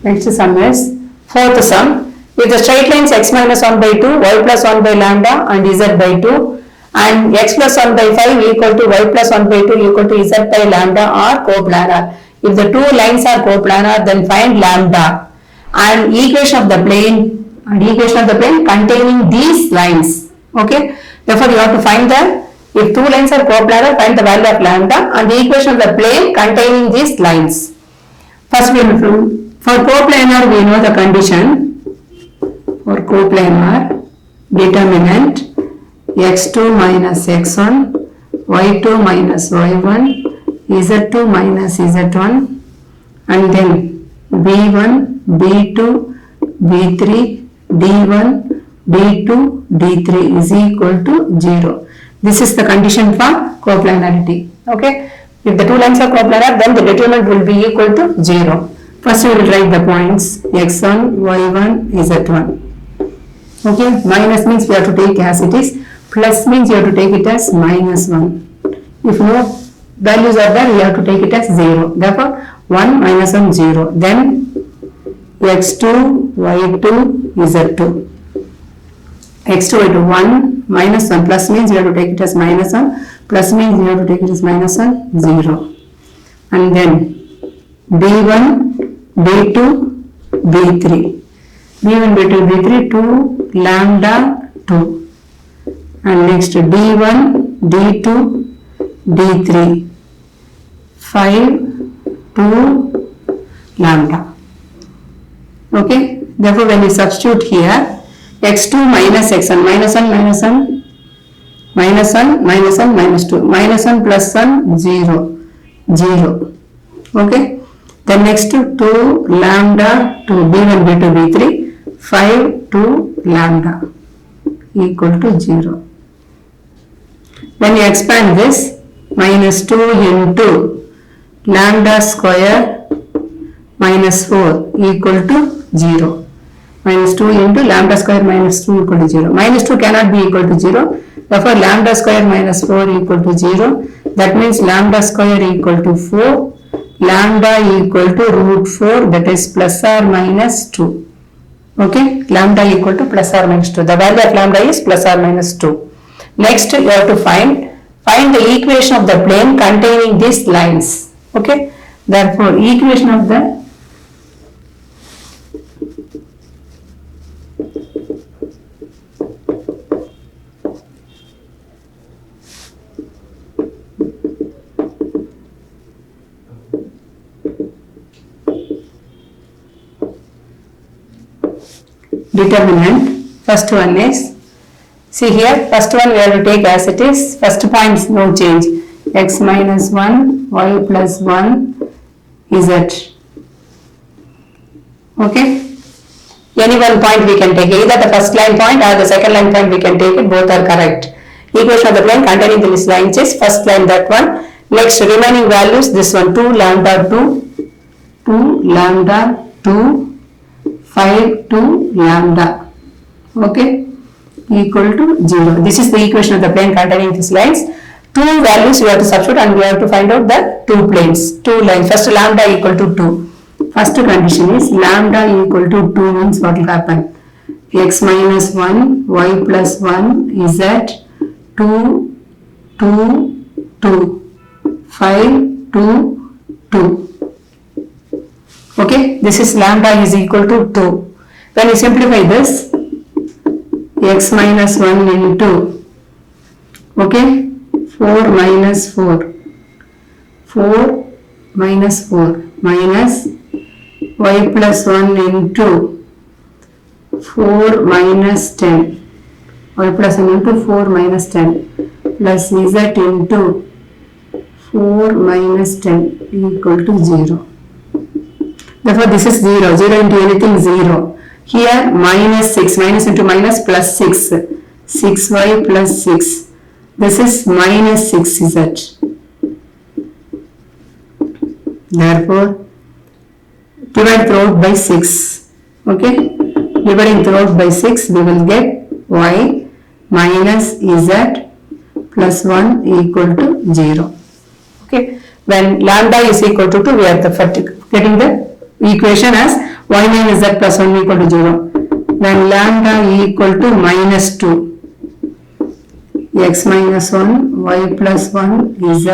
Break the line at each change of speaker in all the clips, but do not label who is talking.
Next sum is fourth sum. If the straight lines x minus 1 by 2, y plus 1 by lambda and z by 2 and x plus 1 by 5 equal to y plus 1 by 2 equal to z by lambda are coplanar. If the two lines are coplanar, then find lambda and equation of the plane containing these lines. Okay. Therefore, you have to find the, if two lines are coplanar, find the value of lambda and the equation of the plane containing these lines. First, we will, for coplanar, we know the condition. For coplanar, determinant x2 minus x1, y2 minus y1, z2 minus z1, and then b1, b2, b3, d1, d2, d3 is equal to 0. This is the condition for coplanarity. Okay. If the two lines are coplanar, then the determinant will be equal to 0. First, we will write the points x1, y1, z1. Okay. Minus means we have to take as it is. Plus means you have to take it as minus 1. If no values are there, you have to take it as 0. Therefore, 1 minus 1, 0. Then x2, y2, z2. x2, y2, 1, minus 1. Plus means you have to take it as minus 1. Plus means you have to take it as minus 1, 0. And then b1, b2, b3. b1, b2, b3, 2, lambda, 2. And next d1, d2, d3, 5, 2, lambda. Okay. Therefore, when you substitute here, x2 minus x1, minus 1, minus 1, minus 1, minus 1, minus 2, minus 1 plus 1, 0, 0. Okay. Then next 2 lambda to b1, b2, b3, 5, 2 lambda equal to 0. When you expand this, minus 2 into lambda square minus 4 equal to 0. Minus 2 into lambda square minus 2 equal to 0. Minus 2 cannot be equal to 0. Therefore, lambda square minus 4 equal to 0. That means lambda square equal to 4. Lambda equal to root 4, that is plus or minus 2. Okay. Lambda equal to plus or minus 2. The value of lambda is plus or minus 2. Next, you have to find the equation of the plane containing these lines. Okay. Therefore, equation of the determinant. First one is, see here, first one we have to take as it is. First point, no change. X minus 1, y plus 1, z. Okay. Any one point we can take, either the first line point or the second line point we can take it, both are correct. Equation of the plane containing these lines is first line, that one. Next, remaining values, this one, 2 lambda 2, 2 lambda 2, 5, 2 lambda, okay, equal to 0. This is the equation of the plane containing these lines. Two values you have to substitute and we have to find out the two planes, two lines. First, lambda equal to 2. First condition is lambda equal to 2 means what will happen? X minus 1, y plus 1 is at 2, 2, 2, 5, 2, 2. Okay, this is lambda is equal to 2. When you simplify this, x minus 1 into, okay, 4 minus 4, 4 minus 4 minus y plus 1 into 4 minus 10, y plus 1 into 4 minus 10 plus z into 4 minus 10 equal to 0. Therefore, this is 0. 0 into anything 0. Here minus 6. Minus into minus plus 6. 6y plus 6. This is minus 6z. Therefore, divide throughout by 6. Okay. Dividing throughout by 6, we will get y minus z plus 1 equal to 0. Okay. When lambda is equal to 2, we are getting the equation as y minus z plus 1 equal to 0. Then lambda equal to minus 2. X minus 1, y plus 1, z,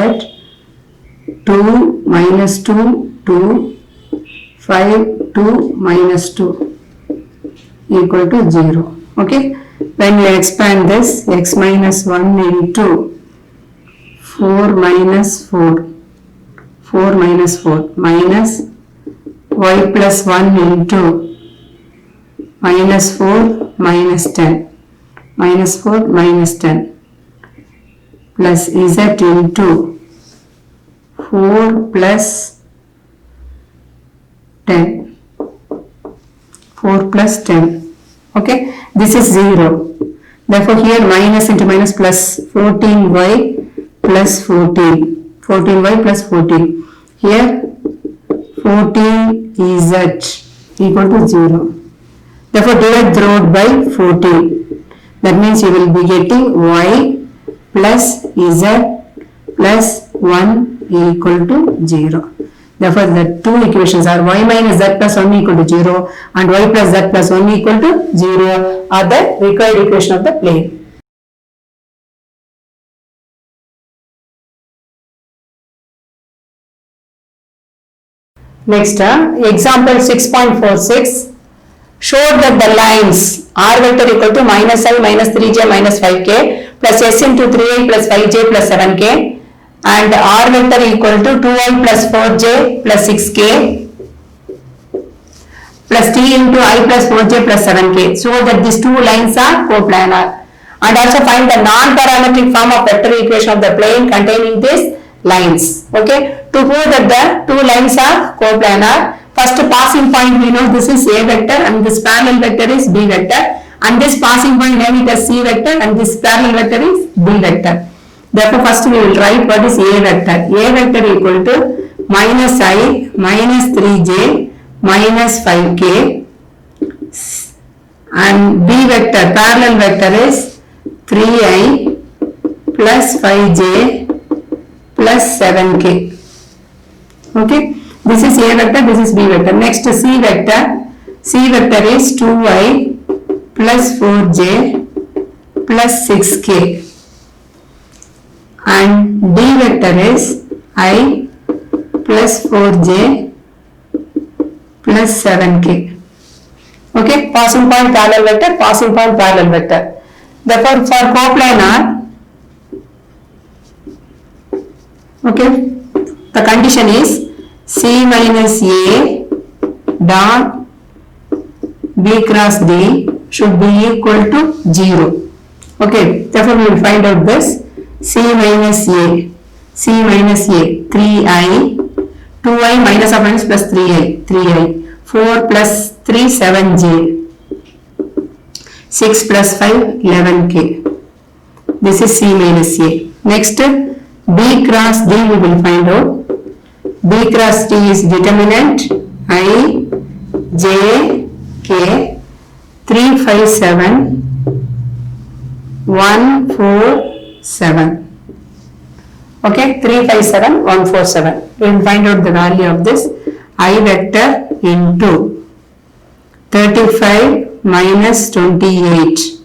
2, minus 2, 2, 5, 2, minus 2 equal to 0. Okay. When you expand this, x minus 1 into 4 minus 4, 4 minus 4 minus y plus 1 into minus 4 minus 10, minus 4 minus 10 plus z into 4 plus 10, 4 plus 10. Okay, this is 0. Therefore here minus into minus plus 14y plus 14, 14y plus 14. Here 14z equal to 0. Therefore divide throughout by 14. That means you will be getting y plus z plus 1 equal to 0. Therefore the two equations are y minus z plus 1 equal to 0 and y plus z plus 1 equal to 0 are the required equation of the plane. Next, example 6.46. Show that the lines r vector equal to minus I minus 3j minus 5k plus s into 3i plus 5j plus 7k and r vector equal to 2i plus 4j plus 6k plus t into I plus 4j plus 7k. So that these two lines are coplanar. And also find the non-parametric form of vector equation of the plane containing these lines. Okay. To prove that the two lines are coplanar, first passing point we know this is A vector and this parallel vector is B vector, and this passing point name it as C vector and this parallel vector is B vector. Therefore first we will write what is A vector. A vector equal to minus I minus 3j minus 5k and B vector parallel vector is 3i plus 5j plus 7k. Okay, this is A vector, this is B vector. Next C vector. C vector is 2i plus 4j plus 6k and D vector is I plus 4j plus 7k. Okay, passing point parallel vector, passing point parallel vector. Therefore for coplanar, okay, the condition is C minus A dot B cross D should be equal to 0. Okay, therefore we will find out this. C minus A, 3i, 2i minus of minus plus 3i, 4 plus 3, 7j, 6 plus 5, 11k. This is C minus A. Next, B cross D we will find out. B cross D is determinant I, j, k, 3, 5, 7, 1, 4, 7. Okay, 3, 5, 7, 1, 4, 7. We will find out the value of this. I vector into 35 minus 28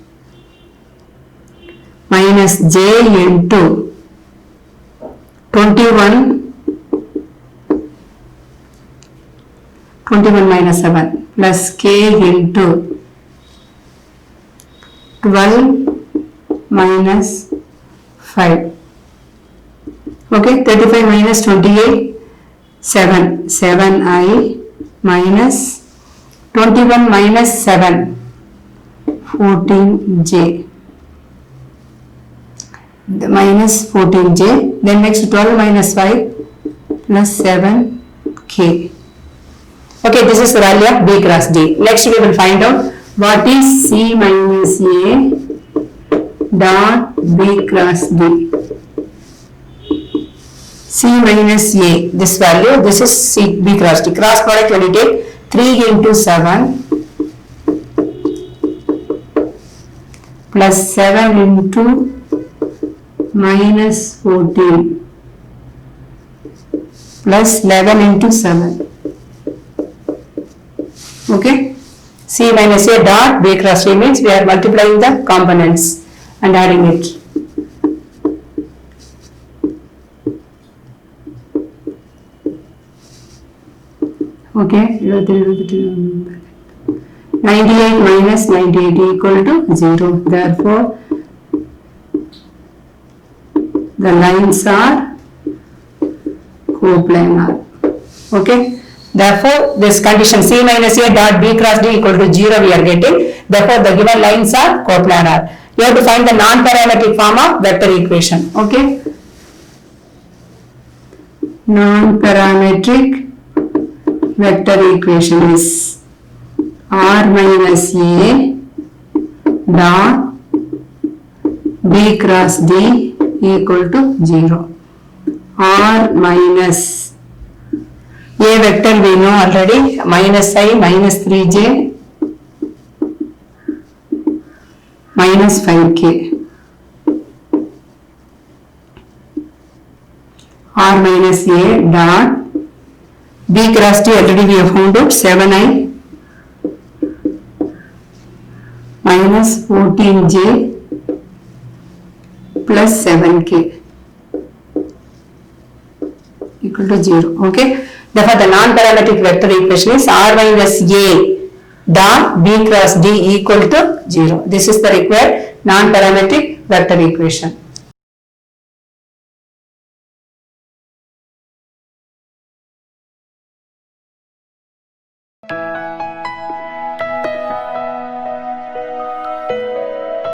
minus j into 21 minus 7 plus k into 12 minus 5. Okay, 35 minus 28, 7i minus 21 minus 7, 14j. Minus 14j, then next 12 minus 5 plus 7k. Okay, this is the value of B cross D. Next we will find out what is C minus A dot B cross D. C minus A, this value, this is C B cross D. Cross product when you take 3 into 7 plus 7 into minus 14 plus 11 into 7. Okay. C minus A dot B cross D means we are multiplying the components and adding it. Okay. 98 minus 98 equal to 0. Therefore, the lines are coplanar. Okay. Therefore, this condition C minus A dot B cross D equal to 0 we are getting. Therefore, the given lines are coplanar. You have to find the non-parametric form of vector equation. Okay. Non-parametric vector equation is R minus A dot B cross D equal to 0. R minus A vector we know already, minus I minus 3j minus 5k. R minus A dot B cross D already we have found out, 7i minus 14j plus 7k equal to 0. Okay. Therefore, the non-parametric vector equation is R minus A dot B cross D equal to 0. This is the required non-parametric vector equation.